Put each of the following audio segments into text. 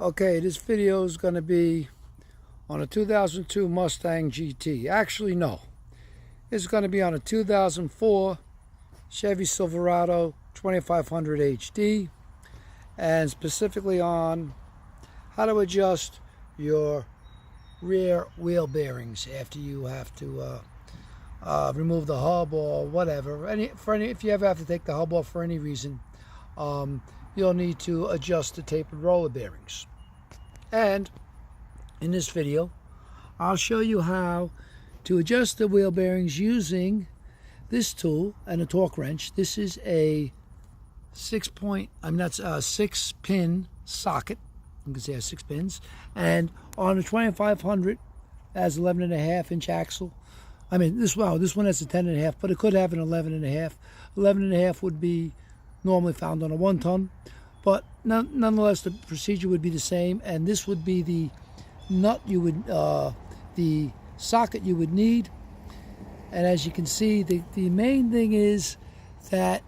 Okay, this video is going to be on a 2002 Mustang GT. Actually, no. It's going to be on a 2004 Chevy Silverado 2500 HD, and specifically on how to adjust your rear wheel bearings after you have to remove the hub or whatever. If you ever have to take the hub off for any reason, you'll need to adjust the tapered roller bearings. And in this video, I'll show you how to adjust the wheel bearings using this tool and a torque wrench. This is a 6-pin socket. You can see it has 6 pins. And on a 2500, it has 11.5-inch axle. I mean, this one has a 10.5, but it could have an 11.5. 11.5 would be normally found on a 1-ton, but nonetheless, the procedure would be the same. And this would be the nut you would, the socket you would need. And as you can see, the main thing is that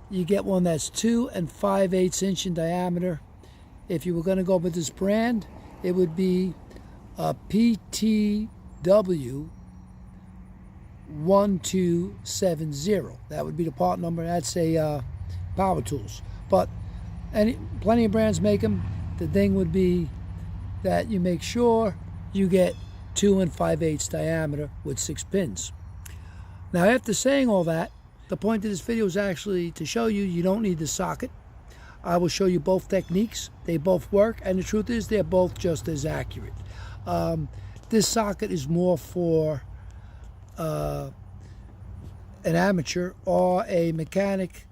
you get one that's 2 5/8 inch in diameter. If you were going to go with this brand, it would be a PTW 1270. That would be the part number. That's a power tools. But plenty of brands make them. The thing would be that you make sure you get 2 5/8 diameter with 6 pins. Now, after saying all that, the point of this video is actually to show you don't need the socket. I will show you both techniques. They both work, and the truth is they're both just as accurate. This socket is more for an amateur or a mechanic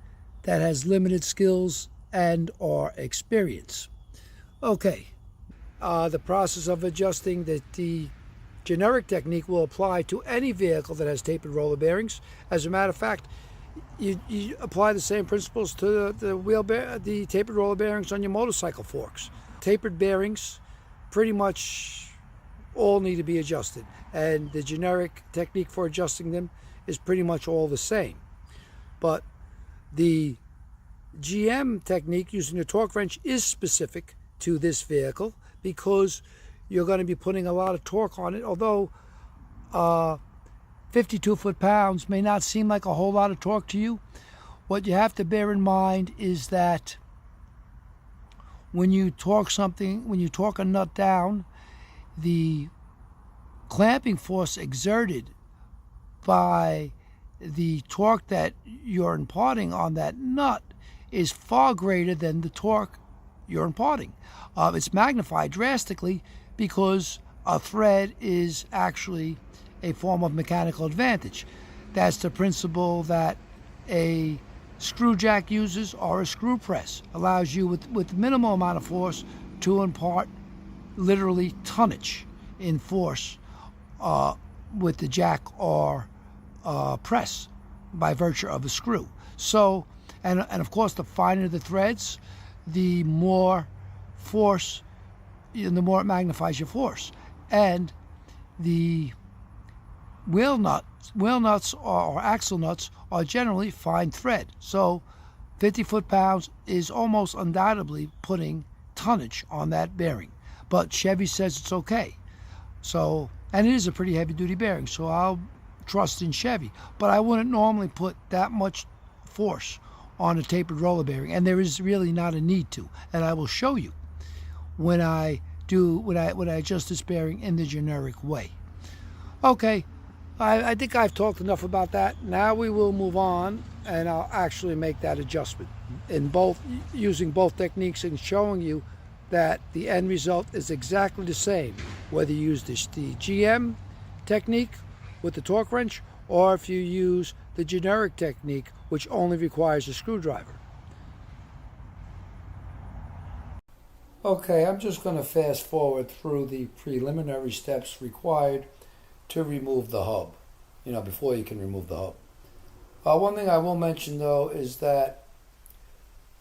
that has limited skills and or experience. Okay, the process of adjusting the generic technique will apply to any vehicle that has tapered roller bearings. As a matter of fact, you apply the same principles to the tapered roller bearings on your motorcycle forks. Tapered bearings pretty much all need to be adjusted, and the generic technique for adjusting them is pretty much all the same. But the GM technique using the torque wrench is specific to this vehicle because you're going to be putting a lot of torque on it. Although 52 foot-pounds may not seem like a whole lot of torque to you, what you have to bear in mind is that when you torque a nut down, the clamping force exerted by the torque that you're imparting on that nut is far greater than the torque you're imparting. It's magnified drastically because a thread is actually a form of mechanical advantage. That's the principle that a screw jack uses, or a screw press allows you with minimal amount of force to impart literally tonnage in force with the jack or press by virtue of a screw. So, and of course, the finer the threads, the more force, the more it magnifies your force. And the wheel nuts or axle nuts are generally fine thread. So 50 foot-pounds is almost undoubtedly putting tonnage on that bearing. But Chevy says it's okay. So, and it is a pretty heavy-duty bearing, so I'll trust in Chevy. But I wouldn't normally put that much force on a tapered roller bearing, and there is really not a need to. And I will show you when I adjust this bearing in the generic way. Okay, I think I've talked enough about that. Now we will move on, and I'll actually make that adjustment using both techniques and showing you that the end result is exactly the same, whether you use the GM technique with the torque wrench, or if you use the generic technique, which only requires a screwdriver. Okay, I'm just going to fast forward through the preliminary steps required to remove the hub, before you can remove the hub. One thing I will mention, though, is that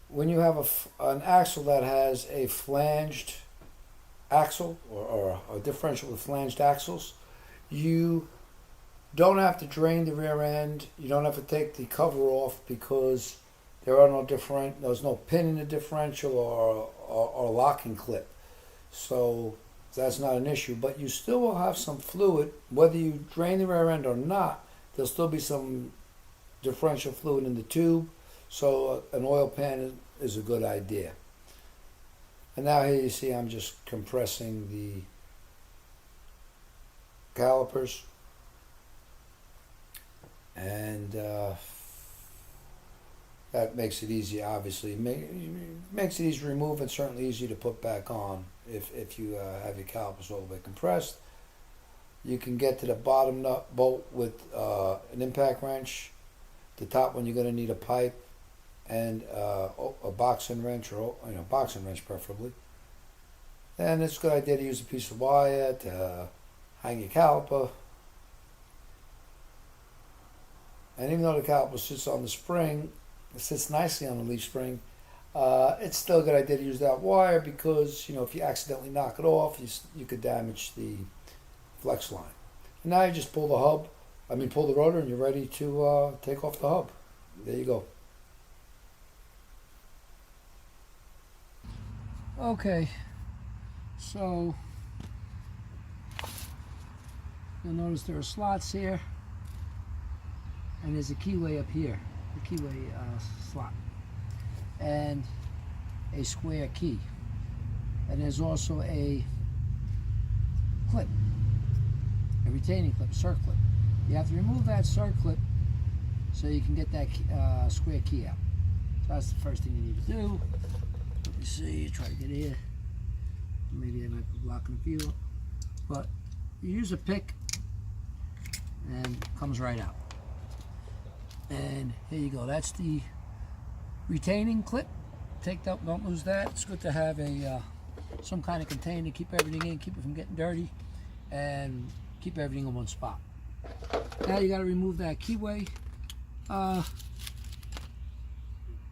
when you have an axle that has a flanged axle or a differential with flanged axles, you don't have to drain the rear end. You don't have to take the cover off because there's no pin in the differential or locking clip. so that's not an issue. But you still will have some fluid, whether you drain the rear end or not. There'll still be some differential fluid in the tube, so an oil pan is a good idea. And now here you see I'm just compressing the calipers, and that makes it easy. Obviously, makes it easy to remove and certainly easy to put back on if you have your calipers all the way compressed. You can get to the bottom nut bolt with an impact wrench. The top one you're going to need a pipe and a boxing wrench, or boxing wrench preferably. And it's a good idea to use a piece of wire to hang your caliper. And even though the caliper sits on the spring, it sits nicely on the leaf spring, it's still a good idea to use that wire, because if you accidentally knock it off, you could damage the flex line. And now you just pull the rotor, and you're ready to take off the hub. There you go. Okay, so you'll notice there are slots here, and there's a keyway up here, the keyway slot, and a square key, and there's also a clip, a retaining clip, a circlip. You have to remove that circlip so you can get that square key out. So that's the first thing you need to do. Let me see, try to get here. Maybe I might be blocking the view, but you use a pick and it comes right out. And here you go. That's the retaining clip. Take that, don't lose that. It's good to have a some kind of container to keep everything in, keep it from getting dirty, and keep everything in one spot. Now you got to remove that keyway.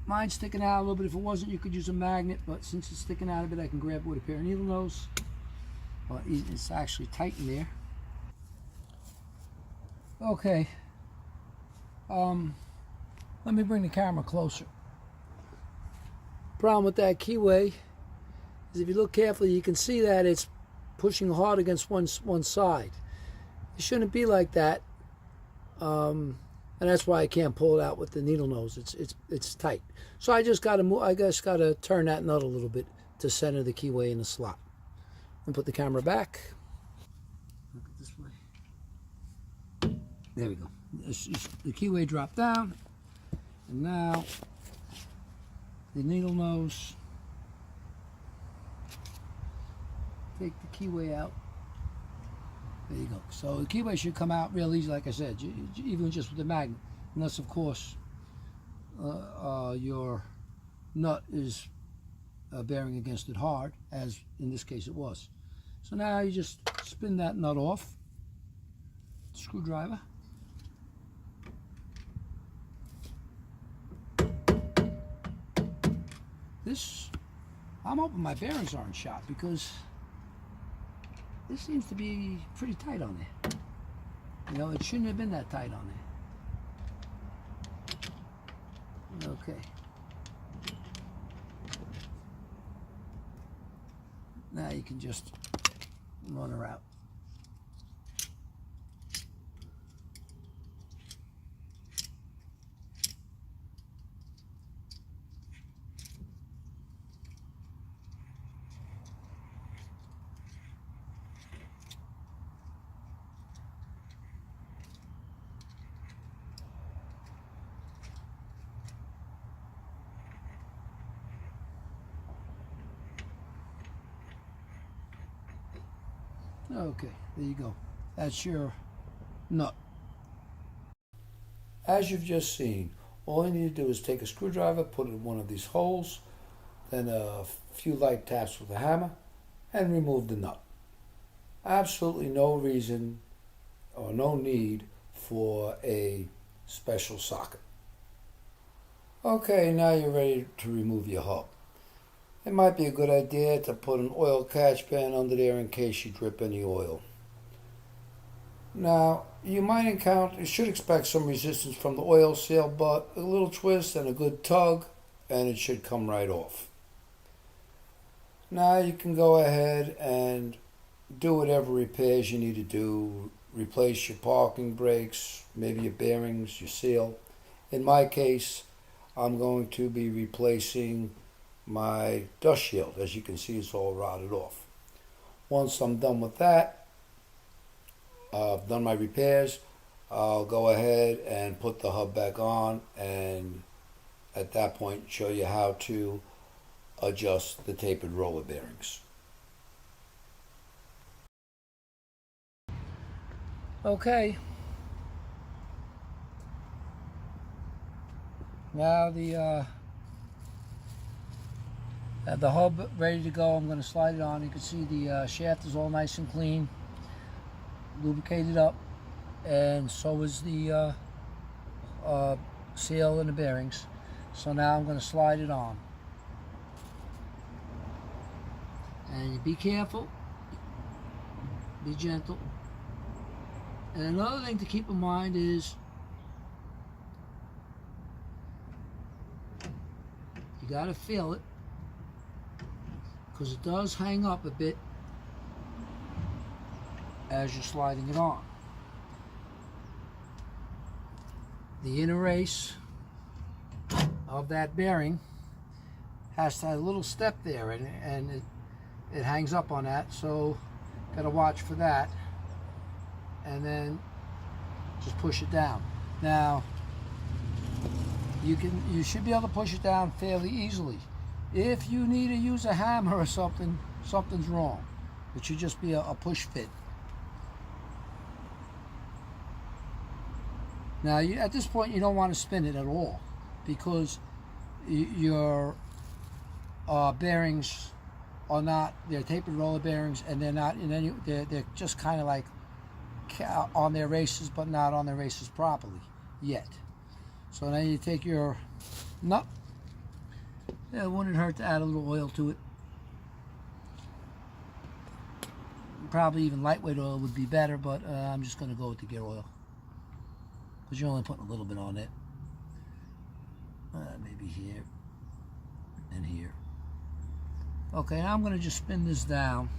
Mine's sticking out a little bit. If it wasn't, you could use a magnet, but since it's sticking out a bit, I can grab it with a pair of needle nose. But it's actually tight in there. Okay. Let me bring the camera closer. Problem with that keyway is if you look carefully, you can see that it's pushing hard against one side. It shouldn't be like that, and that's why I can't pull it out with the needle nose. It's tight. So I just got to move. I just got to turn that nut a little bit to center the keyway in the slot, and put the camera back. Look at this way. There we go. The keyway dropped down, and now the needle nose. Take the keyway out. There you go. So the keyway should come out real easy, like I said, even just with the magnet, unless of course your nut is bearing against it hard, as in this case it was. So now you just spin that nut off, screwdriver. I'm hoping my bearings aren't shot, because this seems to be pretty tight on there. It shouldn't have been that tight on there. Okay. Now you can just run her out. Okay, there you go. That's your nut. As you've just seen, all you need to do is take a screwdriver, put it in one of these holes, then a few light taps with a hammer, and remove the nut. Absolutely no reason or no need for a special socket. Okay, now you're ready to remove your hub. It might be a good idea to put an oil catch pan under there in case you drip any oil. Now, you should expect some resistance from the oil seal, but a little twist and a good tug, and it should come right off. Now you can go ahead and do whatever repairs you need to do. Replace your parking brakes, maybe your bearings, your seal. In my case, I'm going to be replacing my dust shield. As you can see, it's all rotted off. Once I'm done with that, I've done my repairs, I'll go ahead and put the hub back on, and at that point show you how to adjust the tapered roller bearings. Okay, now the hub ready to go. I'm going to slide it on. You can see the shaft is all nice and clean, lubricated up, and so is the seal and the bearings. So now I'm going to slide it on. And you be careful, be gentle. And another thing to keep in mind is you got to feel it, because it does hang up a bit as you're sliding it on. The inner race of that bearing has to have a little step there, and it hangs up on that, so got to watch for that, and then just push it down. Now you should be able to push it down fairly easily. If you need to use a hammer or something, something's wrong. It should just be a push fit. Now at this point you don't want to spin it at all, because your bearings are not, they're tapered roller bearings, and they're not in any, they're just kind of like on their races, but not on their races properly yet. So now you take your nut. It wouldn't hurt to add a little oil to it. Probably even lightweight oil would be better, but I'm just going to go with the gear oil, because you're only putting a little bit on it. Maybe here and here. Okay, now I'm going to just spin this down.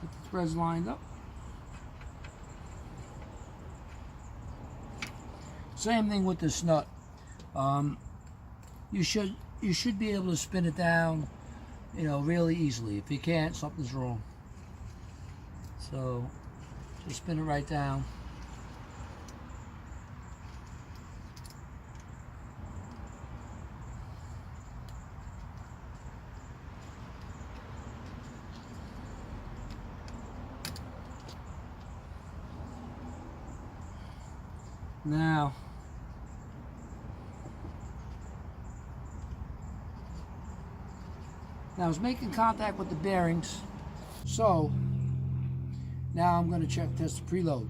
Get the threads lined up. Same thing with this nut. You should be able to spin it down, really easily. If you can't, something's wrong. So just spin it right down. Now I was making contact with the bearings, so now I'm going to test the preload.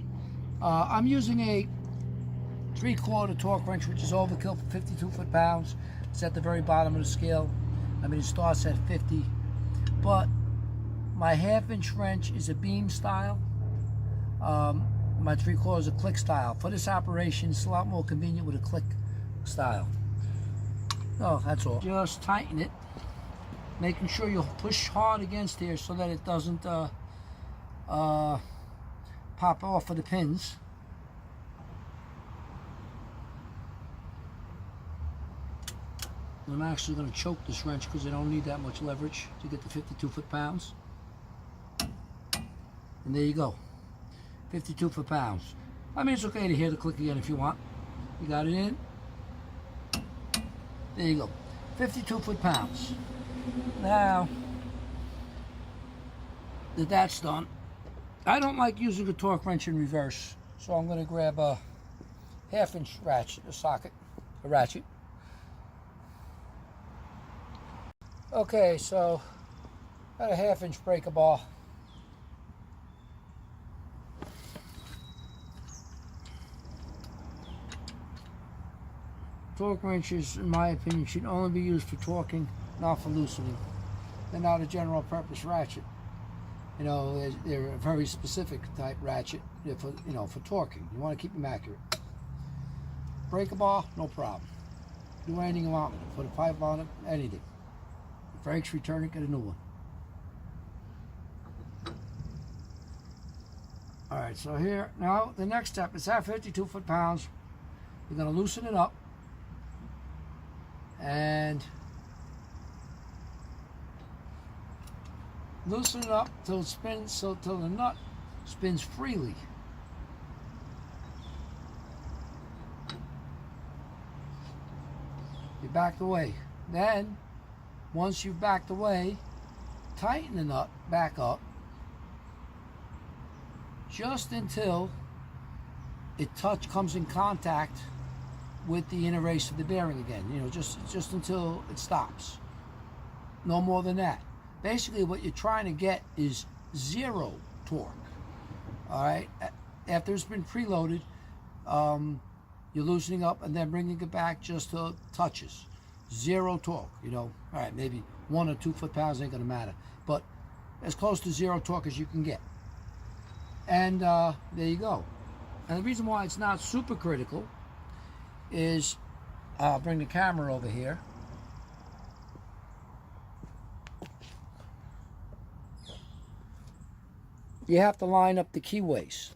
I'm using a 3/4 torque wrench, which is overkill for 52 foot-pounds. It's at the very bottom of the scale. I mean, it starts at 50, but my 1/2-inch wrench is a beam style. My 3/4 is a click style. For this operation, it's a lot more convenient with a click style. Oh, that's all. Just tighten it, making sure you push hard against here so that it doesn't pop off of the pins. I'm actually going to choke this wrench because I don't need that much leverage to get the 52 foot-pounds. And there you go, 52 foot-pounds. I mean, it's okay to hear the click again if you want. You got it in. There you go, 52 foot-pounds. Now that that's done, I don't like using a torque wrench in reverse, so I'm going to grab a 1/2-inch ratchet, a ratchet. Okay, so got a 1/2-inch breaker bar. Torque wrenches, in my opinion, should only be used for torquing, not for loosening. They're not a general purpose ratchet. You know, they're a very specific type ratchet for, you know, for torquing. You want to keep them accurate. Breaker bar, no problem. Do anything you want with it. Put a pipe on it, anything. Brakes, return it, get a new one. Alright, so here, now the next step is at 52 foot-pounds. You're going to loosen it up. And loosen it up till it spins, so till the nut spins freely. You backed away. Then, once you've backed away, tighten the nut back up just until it comes in contact with the inner race of the bearing again. You know, just until it stops. No more than that. Basically, what you're trying to get is zero torque. All right. After it's been preloaded, you're loosening up and then bringing it back just till it touches. Zero torque. You know. All right. Maybe 1 or 2 foot-pounds ain't gonna matter, but as close to zero torque as you can get. And there you go. And the reason why it's not super critical is, I'll bring the camera over here. You have to line up the keyways.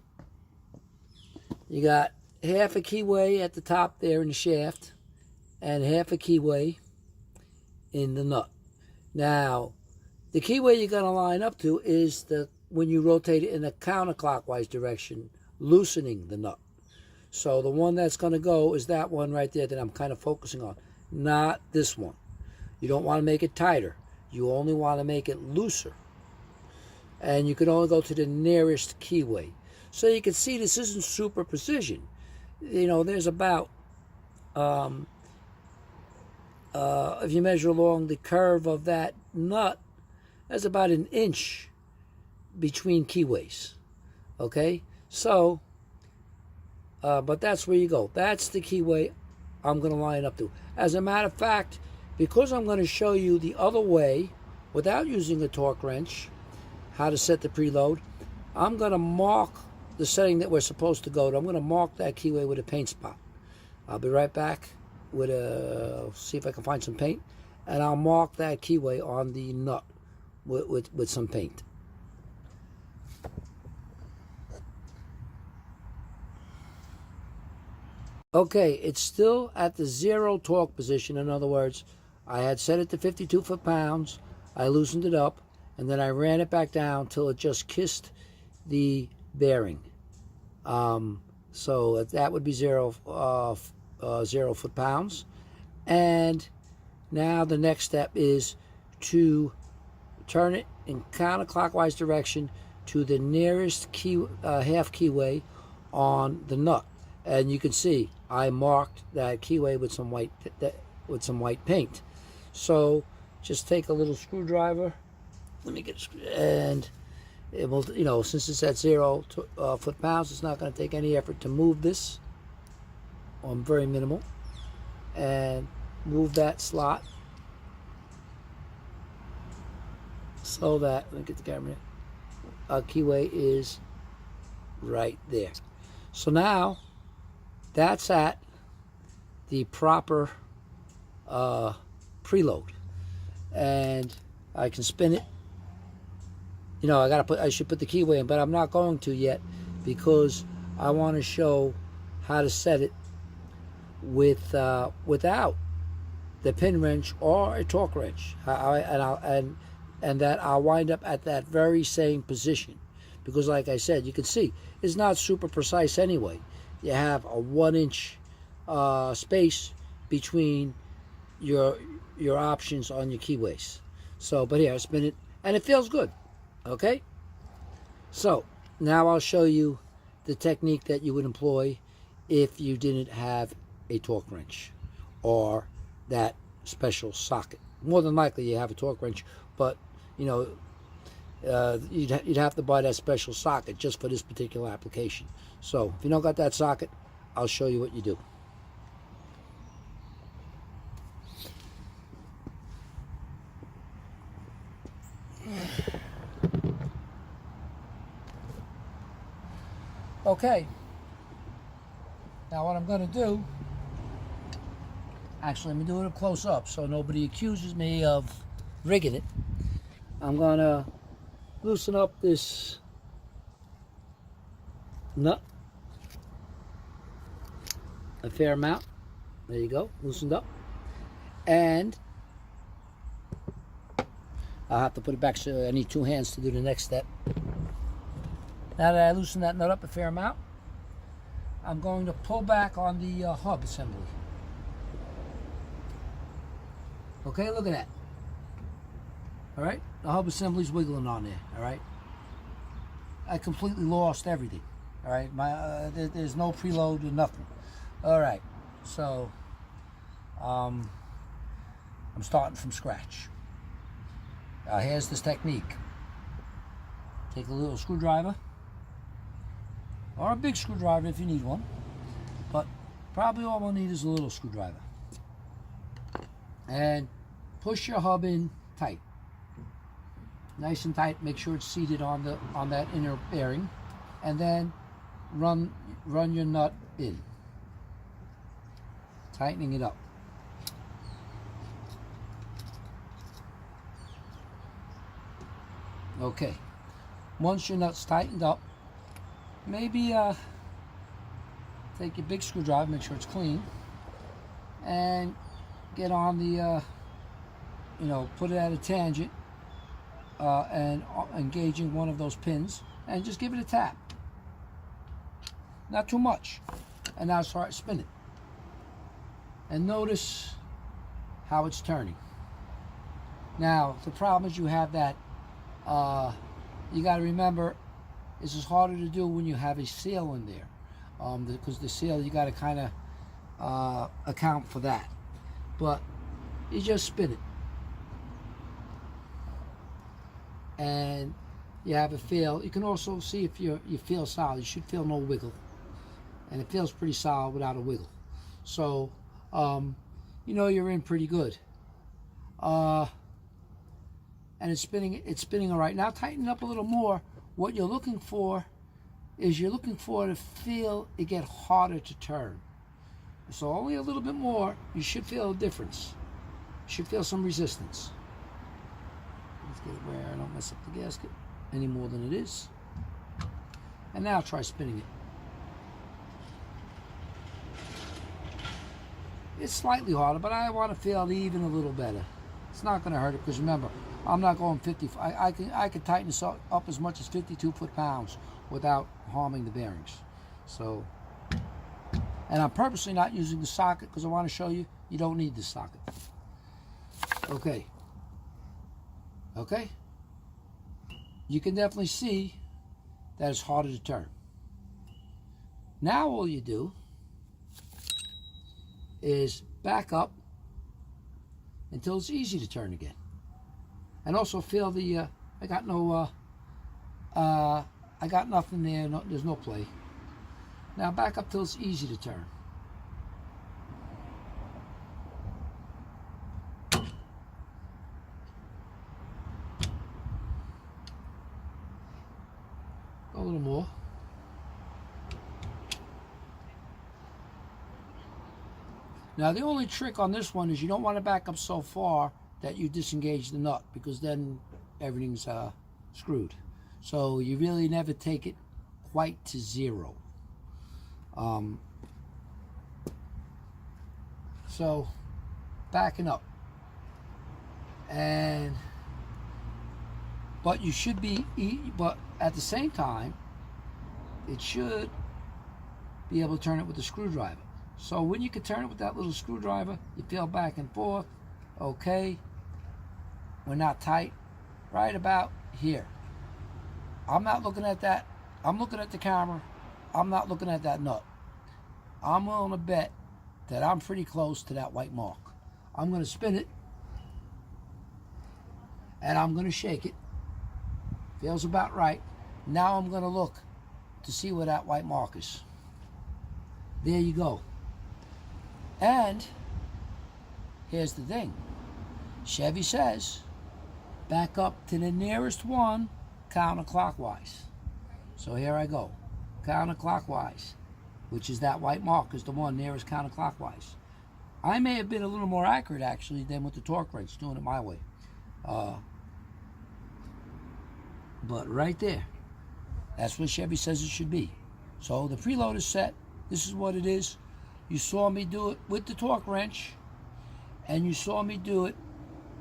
You got half a keyway at the top there in the shaft and half a keyway in the nut. Now, the keyway you're going to line up to is when you rotate it in a counterclockwise direction, loosening the nut. So the one that's going to go is that one right there that I'm kind of focusing on, not this one. You don't want to make it tighter. You only want to make it looser. And you can only go to the nearest keyway. So you can see this isn't super precision. You know, there's about, if you measure along the curve of that nut, there's about 1 inch between keyways. Okay? So, but that's where you go. That's the keyway I'm going to line up to. As a matter of fact, because I'm going to show you the other way, without using a torque wrench, how to set the preload, I'm going to mark the setting that we're supposed to go to. I'm going to mark that keyway with a paint spot. I'll be right back with see if I can find some paint, and I'll mark that keyway on the nut with some paint. Okay, it's still at the zero torque position. In other words, I had set it to 52 foot-pounds, I loosened it up, and then I ran it back down till it just kissed the bearing. So that would be zero foot-pounds. And now the next step is to turn it in counterclockwise direction to the nearest half keyway on the nut. And you can see I marked that keyway with some white paint. So just take a little screwdriver. Let me get a screw, and it will, you know, since it's at 0 foot-pounds, it's not going to take any effort to move this. Very minimal. And move that slot so that, let me get the camera here, keyway is right there. So now that's at the proper preload, and I can spin it. You know, I should put the keyway in, but I'm not going to yet because I want to show how to set it without the pin wrench or a torque wrench, and that I'll wind up at that very same position, because like I said, you can see it's not super precise anyway. You have a 1 inch space between your options on your keyways. So, but here, I spin it, and it feels good. Okay? So, now I'll show you the technique that you would employ if you didn't have a torque wrench or that special socket. More than likely you have a torque wrench, but you know, you'd have to buy that special socket just for this particular application. So if you don't got that socket, I'll show you what you do. Okay, now what I'm going to do, actually let me do it up close up so nobody accuses me of rigging it. I'm going to loosen up this nut a fair amount. There you go, loosened up. And I'll have to put it back, so I need 2 hands to do the next step. Now that I loosened that nut up a fair amount, I'm going to pull back on the hub assembly. Okay, look at that. All right, the hub assembly's wiggling on there. All right, I completely lost everything. All right, there's no preload or nothing. All right, so I'm starting from scratch. Here's this technique. Take a little screwdriver, or a big screwdriver if you need one, but probably all we'll need is a little screwdriver. And push your hub in tight. Nice and tight, make sure it's seated on that inner bearing, and then run your nut in, tightening it up. Okay, once your nut's tightened up, maybe take your big screwdriver, make sure it's clean, and get on the put it at a tangent and engaging one of those pins, and just give it a tap. Not too much. And now start spinning. And notice how it's turning. Now, the problem is you have that, you got to remember, this is harder to do when you have a seal in there. Because the seal, you got to kind of account for that. But you just spin it. And you have a feel. You can also see if you feel solid. You should feel no wiggle. And it feels pretty solid without a wiggle. So, you're in pretty good. And it's spinning all right. Now tighten up a little more. What you're looking for is to feel it get harder to turn. So only a little bit more, you should feel a difference. You should feel some resistance. Let's get it where I don't mess up the gasket any more than it is. And now try spinning it. It's slightly harder, but I want to feel it even a little better. It's not going to hurt it, because remember, I'm not going 50. I can tighten this up as much as 52 foot-pounds without harming the bearings. So, and I'm purposely not using the socket because I want to show you don't need the socket. Okay. Okay. You can definitely see that it's harder to turn. Now all you do is back up until it's easy to turn again. And also feel the, I got nothing there, there's no play. Now back up till it's easy to turn. A little more. Now the only trick on this one is you don't want to back up so far that you disengage the nut, because then everything's screwed. So you really never take it quite to zero. So backing up, but you should be, but at the same time, it should be able to turn it with a screwdriver. So when you can turn it with that little screwdriver, you feel back and forth. Okay, we're not tight, right about here. I'm not looking at that. I'm looking at the camera. I'm not looking at that nut. I'm willing to bet that I'm pretty close to that white mark. I'm going to spin it, and I'm going to shake it. Feels about right. Now I'm going to look to see where that white mark is. There you go. And here's the thing. Chevy says, back up to the nearest one counterclockwise. So here I go. counterclockwise, which is that white mark is the one nearest counterclockwise. I may have been a little more accurate actually than with the torque wrench, doing it my way. But right there, that's what Chevy says it should be. So the preload is set. This is what it is. You saw me do it with the torque wrench, and you saw me do it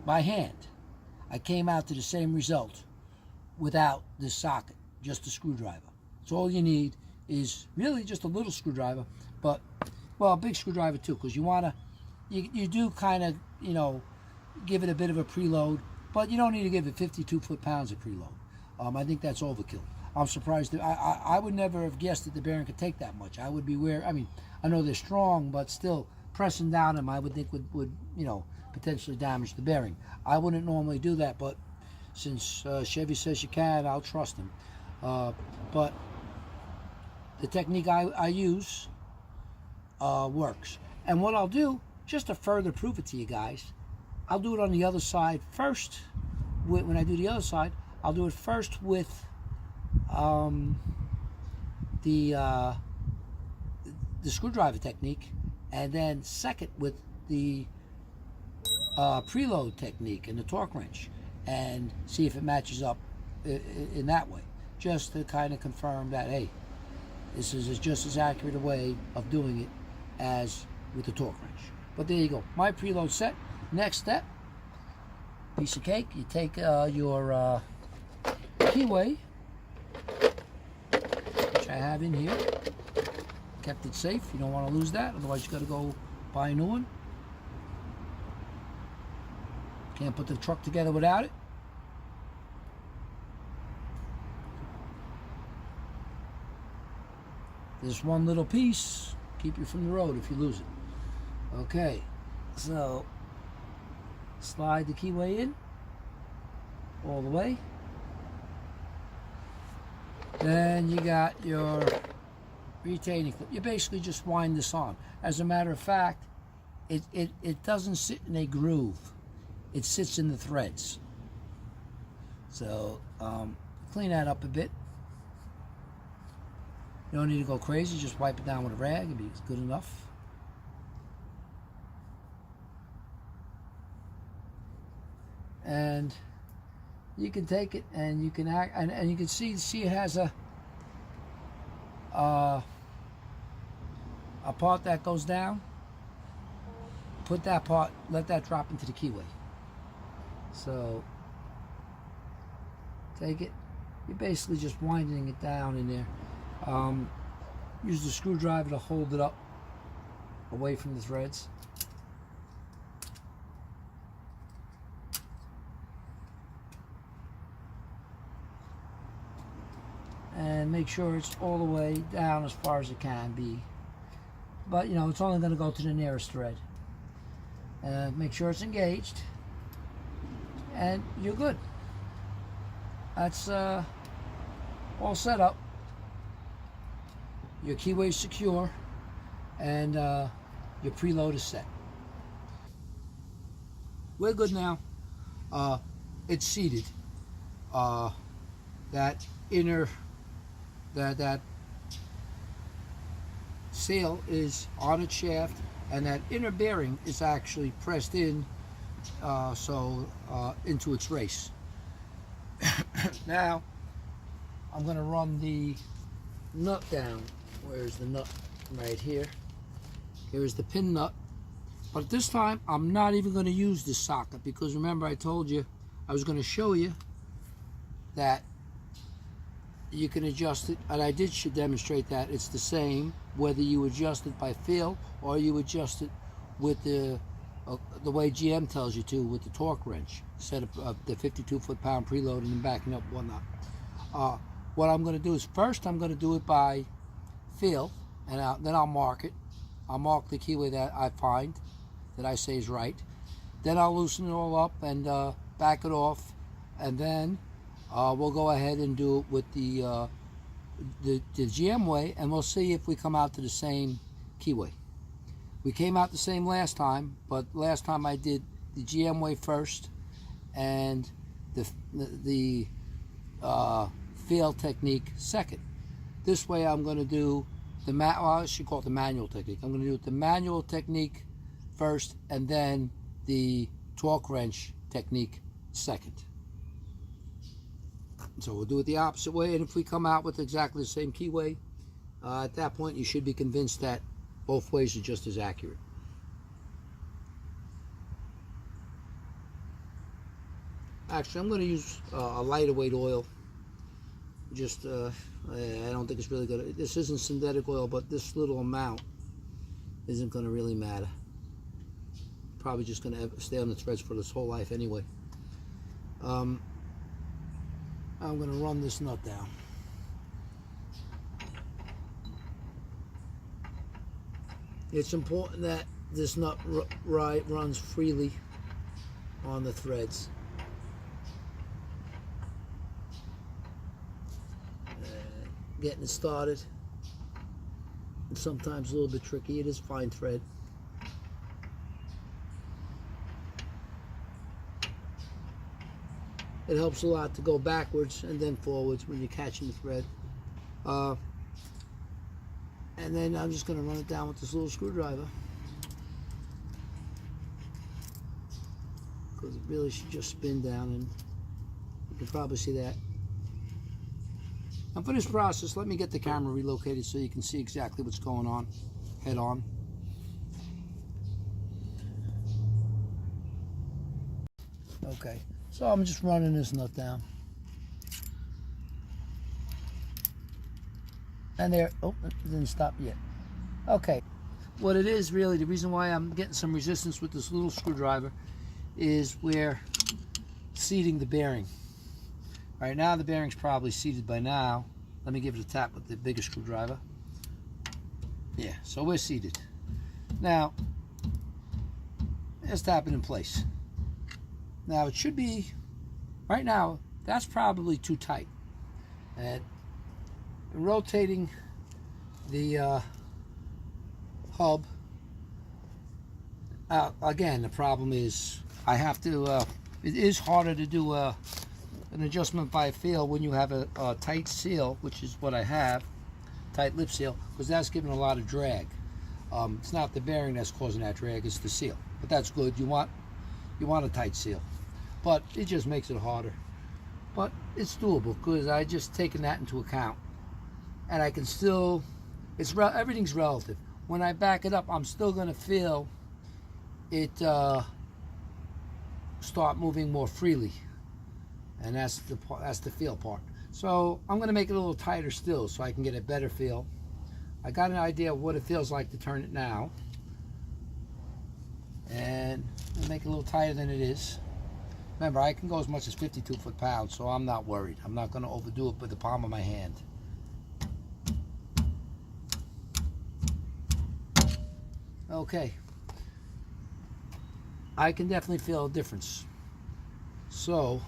by hand. I came out to the same result without this socket, just a screwdriver. So all you need is really just a little screwdriver, but, well, a big screwdriver too, because you want to, you do kind of, you know, give it a bit of a preload, but you don't need to give it 52 foot-pounds of preload. I think that's overkill. I'm surprised that I would never have guessed that the bearing could take that much. I would be wary. I mean, I know they're strong, but still pressing down them, I would think would you know, potentially damage the bearing. I wouldn't normally do that, but since Chevy says you can, I'll trust him. But the technique I use works. And what I'll do, just to further prove it to you guys, I'll do it on the other side first. When I do the other side, I'll do it first with the screwdriver technique, and then second with the preload technique and the torque wrench, and see if it matches up in that way, just to kind of confirm that, hey, this is just as accurate a way of doing it as with the torque wrench. But there you go, my preload set. Next step, piece of cake, you take your keyway, which I have in here, kept it safe. You don't want to lose that, otherwise you got to go buy a new one. Can't put the truck together without it. This one little piece keep you from the road if you lose it. Okay, so slide the keyway in all the way. Then you got your retaining clip. You basically just wind this on. As a matter of fact, it doesn't sit in a groove. It sits in the threads. So clean that up a bit. You don't need to go crazy, just wipe it down with a rag, it'll be good enough. And you can take it and you can act, and you can see it has a part that goes down. Put that part, let that drop into the keyway. So take it, you're basically just winding it down in there. Use the screwdriver to hold it up away from the threads. And make sure it's all the way down as far as it can be. But you know, it's only going to go to the nearest thread. Make sure it's engaged. And you're good. That's all set up. Your keyway is secure, and your preload is set. We're good now. It's seated. That inner, that sail is on its shaft, and that inner bearing is actually pressed in, into its race. Now, I'm going to run the nut down. Where's the nut? Right here. Here's the pin nut. But this time, I'm not even going to use this socket, because remember I told you, I was going to show you that you can adjust it, and I did demonstrate that it's the same whether you adjust it by feel or you adjust it with the way GM tells you to, with the torque wrench, instead of the 52 foot-pound preload and then backing up whatnot. What I'm going to do is, first I'm going to do it by feel, and then I'll mark it. I'll mark the keyway that I find, that I say is right. Then I'll loosen it all up and back it off, and then we'll go ahead and do it with the GM way, and we'll see if we come out to the same keyway. We came out the same last time, but last time I did the GM way first and the feel technique second. This way I'm going to do the well, I should call it the manual technique. I'm going to do the manual technique first, and then the torque wrench technique second. So we'll do it the opposite way, and if we come out with exactly the same keyway, at that point you should be convinced that both ways are just as accurate. Actually, I'm going to use a lighter weight oil. Just, I don't think it's really good. This isn't synthetic oil, but this little amount isn't going to really matter. Probably just going to stay on the threads for this whole life anyway. I'm going to run this nut down. It's important that this nut runs freely on the threads. Getting it started, and sometimes a little bit tricky. It is fine thread. It helps a lot to go backwards and then forwards when you're catching the thread. And then I'm just going to run it down with this little screwdriver, because it really should just spin down, and you can probably see that. And for this process, let me get the camera relocated so you can see exactly what's going on head on. Okay, so I'm just running this nut down. And there, oh, it didn't stop yet. Okay, what it is really, the reason why I'm getting some resistance with this little screwdriver is we're seating the bearing. Right now the bearing's probably seated by now. Let me give it a tap with the bigger screwdriver. Yeah, so we're seated. Now, let's tap it in place. Now it should be, right now, that's probably too tight. And rotating the hub, again, the problem is I have to, it is harder to do an adjustment by feel when you have a tight seal, which is what I have, tight lip seal, because that's giving a lot of drag. It's not the bearing that's causing that drag, it's the seal. But that's good. You want a tight seal, but it just makes it harder. But it's doable because I just taken that into account, and I can still. Everything's relative. When I back it up, I'm still going to feel it start moving more freely. And that's the feel part. So I'm going to make it a little tighter still so I can get a better feel. I got an idea of what it feels like to turn it now. And I'll make it a little tighter than it is. Remember, I can go as much as 52 foot-pounds, so I'm not worried. I'm not going to overdo it with the palm of my hand. Okay. I can definitely feel a difference. So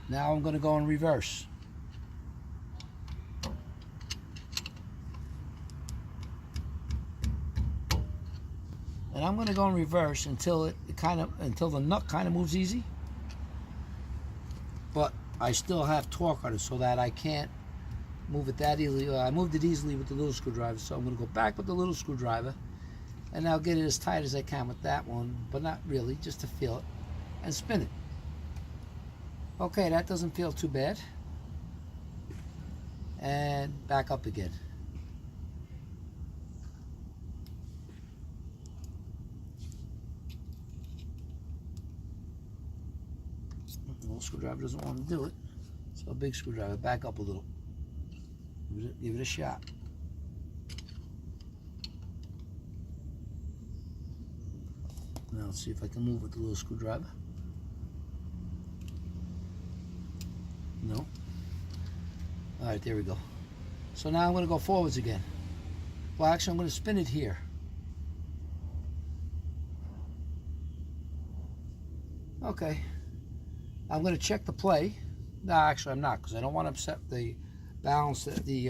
now I'm going to go in reverse. And I'm going to go in reverse until the nut kind of moves easy. But I still have torque on it so that I can't move it that easily. I moved it easily with the little screwdriver, so I'm going to go back with the little screwdriver, and I'll get it as tight as I can with that one, but not really, just to feel it, and spin it. Okay, that doesn't feel too bad. And back up again. The little screwdriver doesn't want to do it, so a big screwdriver, back up a little. Give it a shot. Now let's see if I can move with the little screwdriver. No. Alright, there we go. So now I'm going to go forwards again. Well, actually I'm going to spin it here. Okay. I'm going to check the play. No, actually I'm not, because I don't want to upset the balance, the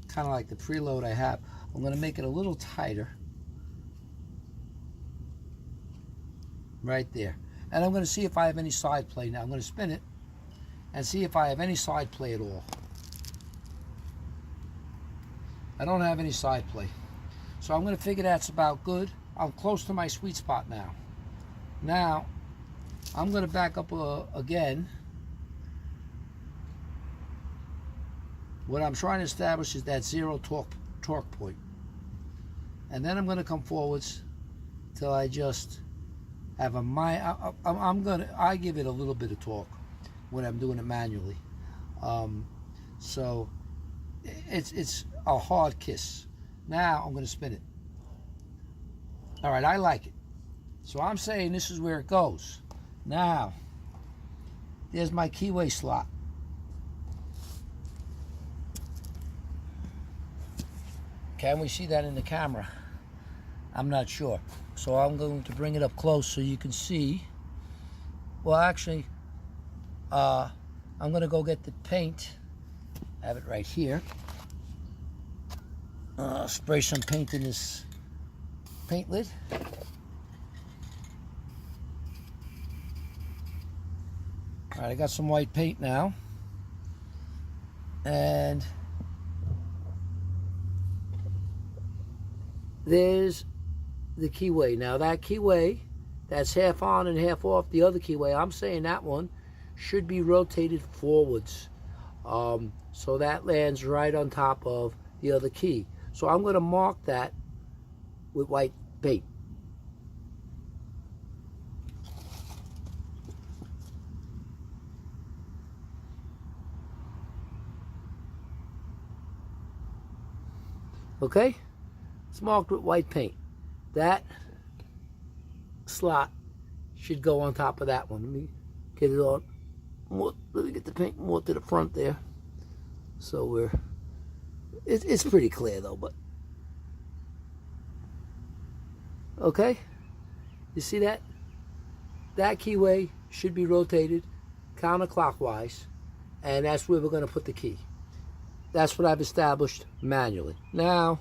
kind of like the preload I have. I'm going to make it a little tighter. Right there. And I'm going to see if I have any side play now. I'm going to spin it and see if I have any side play at all. I don't have any side play. So I'm going to figure that's about good. I'm close to my sweet spot now. Now, I'm going to back up again. What I'm trying to establish is that zero torque point. And then I'm going to come forwards till I just have I give it a little bit of torque when I'm doing it manually. So it's a hard kiss. Now I'm going to spin it. All right, I like it. So I'm saying this is where it goes. Now, there's my keyway slot. Can we see that in the camera? I'm not sure. So I'm going to bring it up close so you can see. Well, actually, I'm going to go get the paint. I have it right here. Spray some paint in this paint lid. All right, I got some white paint now. And there's the keyway. Now that keyway, that's half on and half off. The other keyway, I'm saying that one should be rotated forwards. So that lands right on top of the other key. So I'm going to mark that with white paint. Okay? It's marked with white paint. That slot should go on top of that one. Let me get it on. Let me get the paint more to the front there. So it's pretty clear though, but okay. You see that? That keyway should be rotated counterclockwise, and that's where we're going to put the key. That's what I've established manually. Now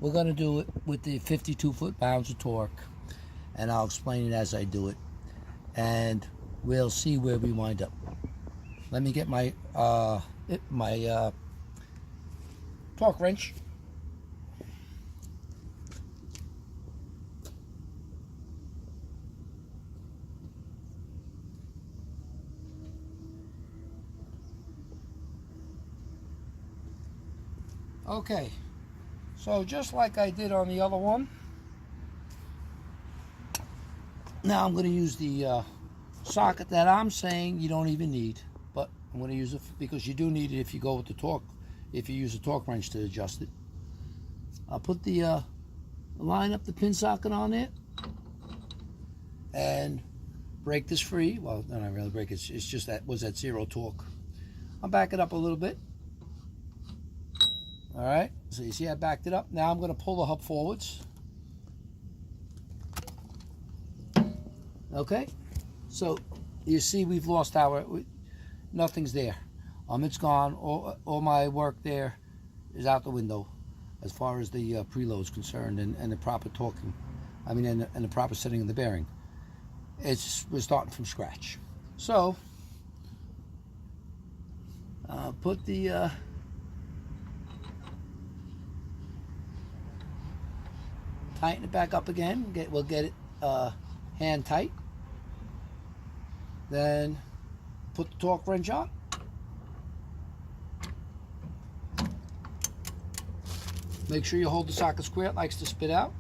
we're going to do it with the 52 foot-pounds of torque, and I'll explain it as I do it, and we'll see where we wind up. Let me get my torque wrench. Okay, so just like I did on the other one, now I'm going to use the socket that I'm saying you don't even need, but I'm going to use it because you do need it if you go with the torque, if you use a torque wrench to adjust it. I'll put the line up the pin socket on there and break this free. Well, not really break it, it's just that was at zero torque. I'll back it up a little bit. All right, so you see I backed it up. Now I'm going to pull the hub forwards. Okay, so you see we've lost nothing's there. It's gone. All my work there is out the window as far as the preload is concerned, and the proper torquing. I mean, and the proper setting of the bearing. We're starting from scratch. So put the tighten it back up again. We'll get it hand tight. Then put the torque wrench on. Make sure you hold the socket square. It likes to spit out.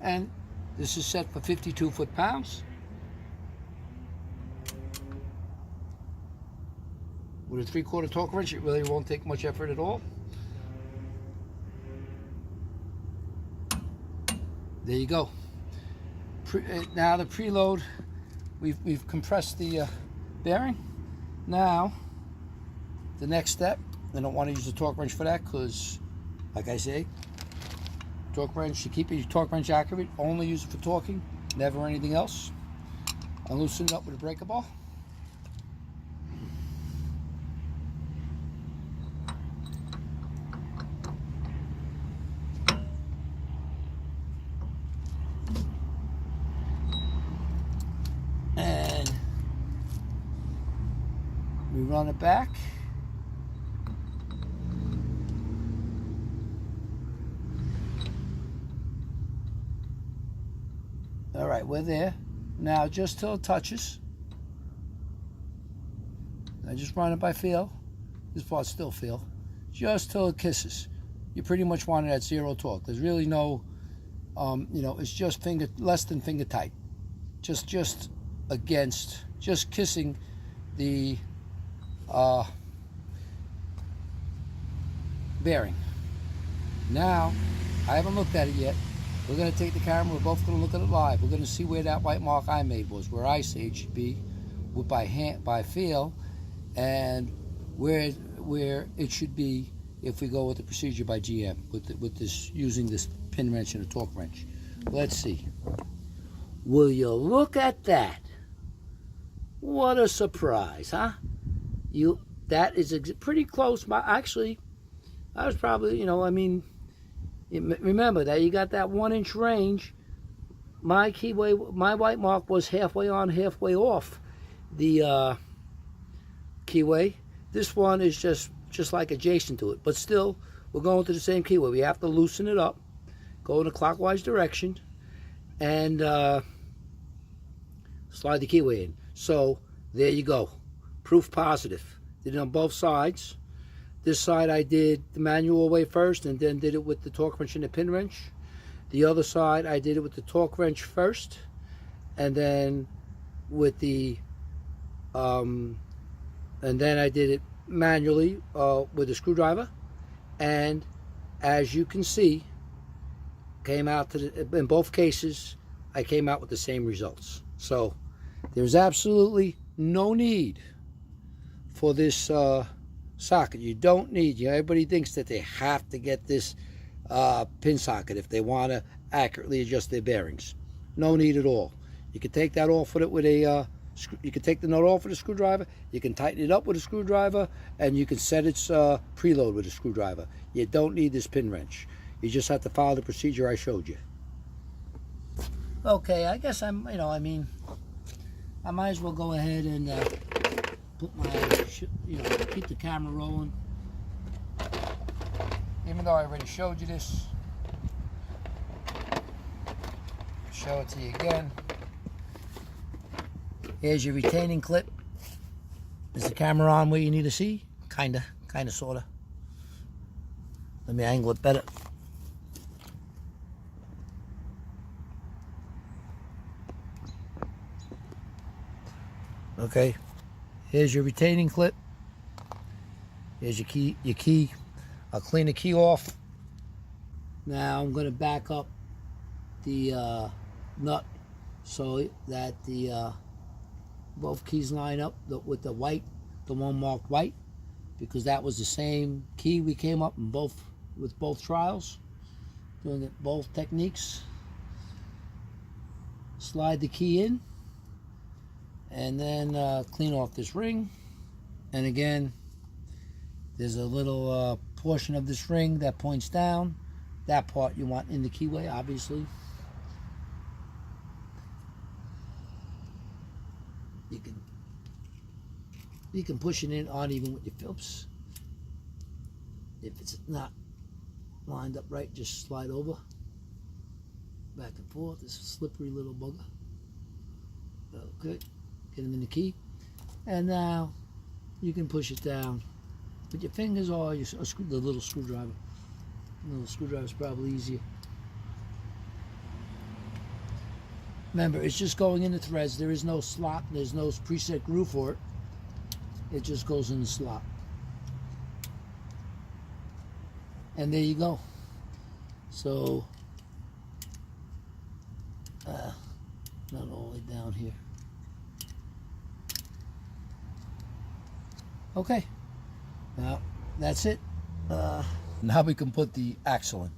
And this is set for 52 foot-pounds. With a 3/4 torque wrench, it really won't take much effort at all. There you go. Now the preload, we've compressed the bearing. Now, the next step, I don't want to use the torque wrench for that because, like I say, torque wrench, to keep your torque wrench accurate, only use it for torquing, never anything else. I'll loosen it up with a breaker ball. We run it back. All right, we're there. Now just till it touches. I just run it by feel. This part's still feel. Just till it kisses. You pretty much want it at 0 torque. There's really no, it's just less than finger tight. Just kissing the bearing. Now, I haven't looked at it yet. We're going to take the camera. We're both going to look at it live. We're going to see where that white mark I made was, where I say it should be, by feel, and where it should be if we go with the procedure by GM with this, using this pin wrench and a torque wrench. Let's see. Will you look at that? What a surprise, huh? That is pretty close. Actually, I was probably, remember that you got that 1-inch range. My white mark was halfway on, halfway off the keyway. This one is just like adjacent to it, but still, we're going to the same keyway. We have to loosen it up, go in a clockwise direction, and slide the keyway in. So there you go. Proof positive. Did it on both sides. This side I did the manual way first and then did it with the torque wrench and the pin wrench. The other side I did it with the torque wrench first and then with the and then I did it manually with a screwdriver, and as you can see, came out in both cases I came out with the same results. So there's absolutely no need for this socket. You don't need, everybody thinks that they have to get this pin socket if they want to accurately adjust their bearings. No need at all. You can take that off with it with a you can take the nut off with a screwdriver, you can tighten it up with a screwdriver, and you can set its preload with a screwdriver. You don't need this pin wrench. You just have to follow the procedure I showed you. Okay, I guess I might as well go ahead and put my, keep the camera rolling. Even though I already showed you this, show it to you again. Here's your retaining clip. Is the camera on where you need to see? Kinda, sorta. Let me angle it better. Okay, here's your retaining clip. Here's your key. I'll clean the key off. Now I'm going to back up the nut so that the both keys line up with the white, the one marked white, because that was the same key we came up in with both trials, doing it both techniques. Slide the key in, and then clean off this ring. And again, there's a little portion of this ring that points down. That part you want in the keyway, obviously. You can push it in on even with your Phillips. If it's not lined up right, just slide over, back and forth. This slippery little bugger. Okay, get him in the key, and now you can push it down with your fingers or the little screwdriver. The little screwdriver is probably easier. Remember, it's just going in the threads. There is no slot. There's no preset groove for it. It just goes in the slot. And there you go. So, not all the way down here. Okay. Now, that's it. Now we can put the axle in.